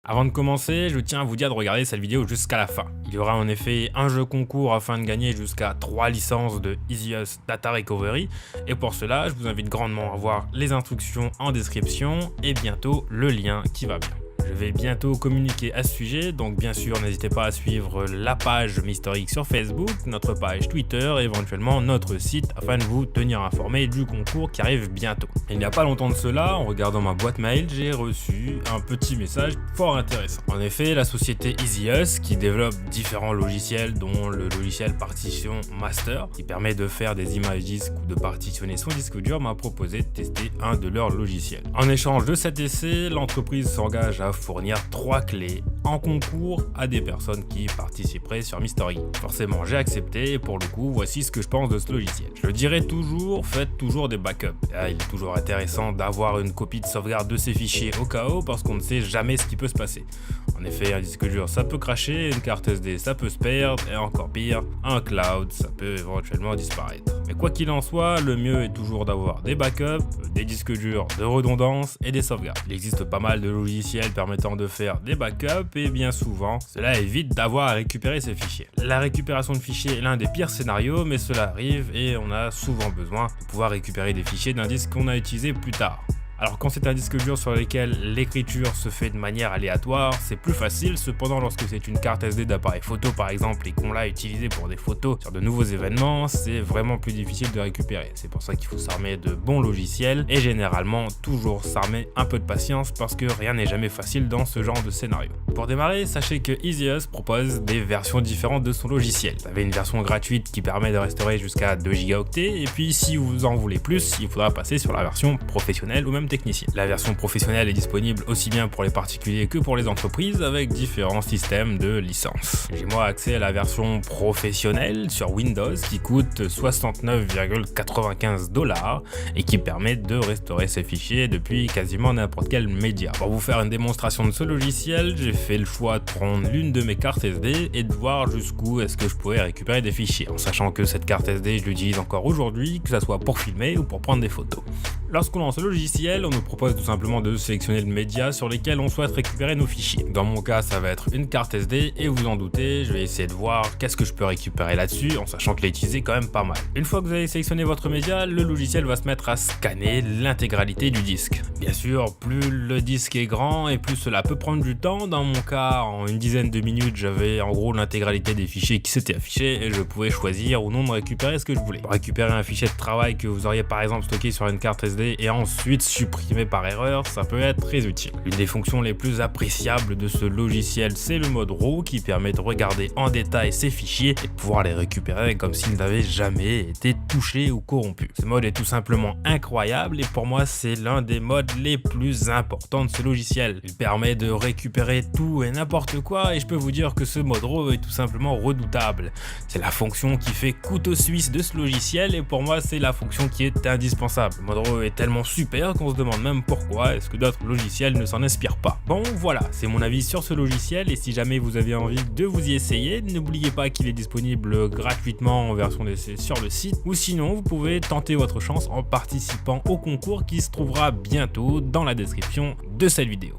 Avant de commencer, je tiens à vous dire de regarder cette vidéo jusqu'à la fin. Il y aura en effet un jeu concours afin de gagner jusqu'à 3 licences de EasyUS Data Recovery, et pour cela, je vous invite grandement à voir les instructions en description et bientôt le lien qui va bien. Je vais bientôt communiquer à ce sujet, donc bien sûr n'hésitez pas à suivre la page Mysteric sur Facebook, notre page Twitter et éventuellement notre site afin de vous tenir informé du concours qui arrive bientôt. Il n'y a pas longtemps de cela, en regardant ma boîte mail, j'ai reçu un petit message fort intéressant. En effet, la société EasyUS, qui développe différents logiciels dont le logiciel partition master, qui permet de faire des images disques ou de partitionner son disque dur, m'a proposé de tester un de leurs logiciels. En échange de cet essai, l'entreprise s'engage à fournir 3 clés en concours à des personnes qui participeraient sur Mysteric. Forcément, j'ai accepté et pour le coup, voici ce que je pense de ce logiciel. Je le dirai toujours, faites toujours des backups. Là, il est toujours intéressant d'avoir une copie de sauvegarde de ces fichiers au cas où parce qu'on ne sait jamais ce qui peut se passer. En effet, un disque dur, ça peut cracher, une carte SD, ça peut se perdre, et encore pire, un cloud, ça peut éventuellement disparaître. Mais quoi qu'il en soit, le mieux est toujours d'avoir des backups, des disques durs de redondance et des sauvegardes. Il existe pas mal de logiciels permettant de faire des backups et bien souvent, cela évite d'avoir à récupérer ces fichiers. La récupération de fichiers est l'un des pires scénarios, mais cela arrive et on a souvent besoin de pouvoir récupérer des fichiers d'un disque qu'on a utilisé plus tard. Alors quand c'est un disque dur sur lequel l'écriture se fait de manière aléatoire, c'est plus facile, cependant lorsque c'est une carte SD d'appareil photo par exemple et qu'on l'a utilisée pour des photos sur de nouveaux événements, c'est vraiment plus difficile de récupérer. C'est pour ça qu'il faut s'armer de bons logiciels et généralement toujours s'armer un peu de patience parce que rien n'est jamais facile dans ce genre de scénario. Pour démarrer, sachez que EasyUS propose des versions différentes de son logiciel. Vous avez une version gratuite qui permet de restaurer jusqu'à 2 Go et puis si vous en voulez plus, il faudra passer sur la version professionnelle ou même technicien. La version professionnelle est disponible aussi bien pour les particuliers que pour les entreprises avec différents systèmes de licence. J'ai moi accès à la version professionnelle sur Windows qui coûte 69,95 $ et qui permet de restaurer ces fichiers depuis quasiment n'importe quel média. Pour vous faire une démonstration de ce logiciel, j'ai fait le choix de prendre l'une de mes cartes SD et de voir jusqu'où est-ce que je pouvais récupérer des fichiers, en sachant que cette carte SD je l'utilise encore aujourd'hui, que ce soit pour filmer ou pour prendre des photos. Lorsqu'on lance le logiciel, on nous propose tout simplement de sélectionner le média sur lequel on souhaite récupérer nos fichiers. Dans mon cas, ça va être une carte SD et vous en doutez, je vais essayer de voir qu'est-ce que je peux récupérer là-dessus en sachant que je l'ai utilisé quand même pas mal. Une fois que vous avez sélectionné votre média, le logiciel va se mettre à scanner l'intégralité du disque. Bien sûr, plus le disque est grand et plus cela peut prendre du temps. Dans mon cas, en une dizaine de minutes, j'avais en gros l'intégralité des fichiers qui s'étaient affichés et je pouvais choisir ou non de récupérer ce que je voulais. Pour récupérer un fichier de travail que vous auriez par exemple stocké sur une carte SD et ensuite supprimé par erreur, ça peut être très utile. L'une des fonctions les plus appréciables de ce logiciel, c'est le mode RAW qui permet de regarder en détail ces fichiers et de pouvoir les récupérer comme s'ils n'avaient jamais été touchés ou corrompus. Ce mode est tout simplement incroyable et pour moi c'est l'un des modes les plus importants de ce logiciel. Il permet de récupérer tout et n'importe quoi et je peux vous dire que ce mode RAW est tout simplement redoutable. C'est la fonction qui fait couteau suisse de ce logiciel et pour moi c'est la fonction qui est indispensable. Le mode RAW est tellement super qu'on se demande même pourquoi est-ce que d'autres logiciels ne s'en inspirent pas. Bon voilà, c'est mon avis sur ce logiciel et si jamais vous avez envie de vous y essayer, n'oubliez pas qu'il est disponible gratuitement en version d'essai sur le site ou sinon vous pouvez tenter votre chance en participant au concours qui se trouvera bientôt dans la description de cette vidéo.